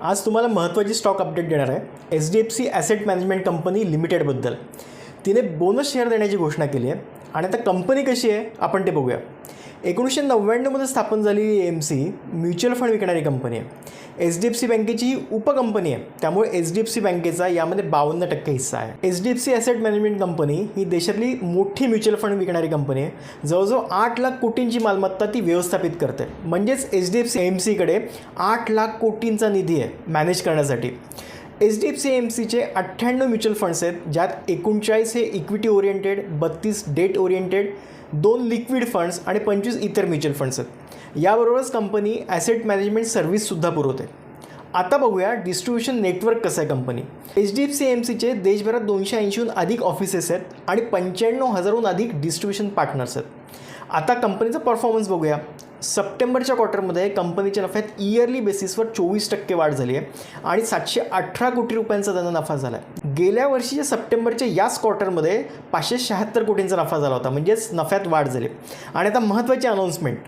आज तुम्हाला महत्त्वाची स्टॉक अपडेट देणार आहे HDFC ॲसेट मॅनेजमेंट कंपनी लिमिटेडबद्दल. तिने बोनस शेअर देण्याची घोषणा केली आहे आणि आता कंपनी कशी आहे आपण ते बघूया. 1999मध्ये स्थापन झालेली AMC म्युच्युअल फंड विकणारी कंपनी आहे. HDFC बँकेची ही उपकंपनी आहे, त्यामुळे HDFC बँकेचा यामध्ये 52% हिस्सा आहे. HDFC ॲसेट मॅनेजमेंट कंपनी ही देशातली मोठी म्युच्युअल फंड विकणारी कंपनी आहे. जवळजवळ 8 लाख कोटींची मालमत्ता ती व्यवस्थापित करते. म्हणजेच HDFC AMCकडे 8 लाख कोटींचा निधी आहे मॅनेज करण्यासाठी. HDFC AMCचे 98 म्युच्युअल फंड्स आहेत, ज्यात 39 हे equity oriented, 32 date oriented, 2 liquid funds आणि 25 इतर म्युच्युअल फंड्स आहेत. याबरोबरच कंपनी ॲसेट मॅनेजमेंट सर्व्हिससुद्धा पुरवते. आता बघूया डिस्ट्रीब्युशन नेटवर्क कसं आहे कंपनी. HDFC AMCचे देशभरात 280हून अधिक ऑफिसेस आहेत आणि 95,000हून अधिक डिस्ट्रीब्युशन पार्टनर्स आहेत. आता कंपनीचा परफॉर्मन्स बघूया. सप्टेंबरच्या क्वार्टरमध्ये कंपनीच्या नफ्यात इयरली बेसिसवर 24% वाढ झाली आहे आणि 718 कोटी रुपयांचा त्यांना नफा झाला आहे. गेल्या वर्षीच्या सप्टेंबरच्या याच क्वार्टरमध्ये 576 कोटींचा नफा झाला होता, म्हणजेच नफ्यात वाढ झाली. आणि आता महत्त्वाची अनाऊन्समेंट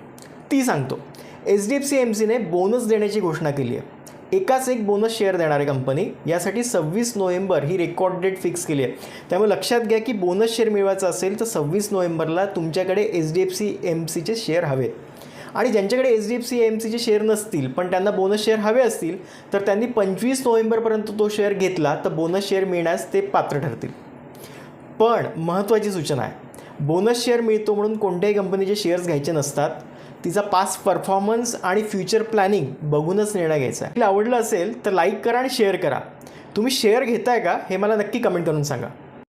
ती सांगतो. HDFC AMCने बोनस देण्याची घोषणा केली आहे. एकाच एक बोनस शेअर देणारी कंपनी. यासाठी 26 नोव्हेंबर ही रेकॉर्ड डेट फिक्स केली आहे. त्यामुळे लक्षात घ्या की बोनस शेअर मिळवायचा असेल तर 26 नोव्हेंबरला तुमच्याकडे HDFC AMCचे शेअर हवे. आणि ज्यांच्याकडे HDFC AMCचे शेअर नसतील पण त्यांना बोनस शेअर हवे असतील तर त्यांनी 25 नोव्हेंबरपर्यंत तो शेअर घेतला तर बोनस शेअर मिळण्यास ते पात्र ठरतील. पण महत्त्वाची सूचना आहे, बोनस शेअर मिळतो म्हणून कोणत्याही कंपनीचे शेअर्स घ्यायचे नसतात. तिचा पास्ट परफॉर्मन्स आणि फ्युचर प्लॅनिंग बघूनच निर्णय घ्यायचा आहे. आवडलं असेल तर लाईक करा आणि शेअर करा. तुम्ही शेअर घेताय का हे मला नक्की कमेंट करून सांगा.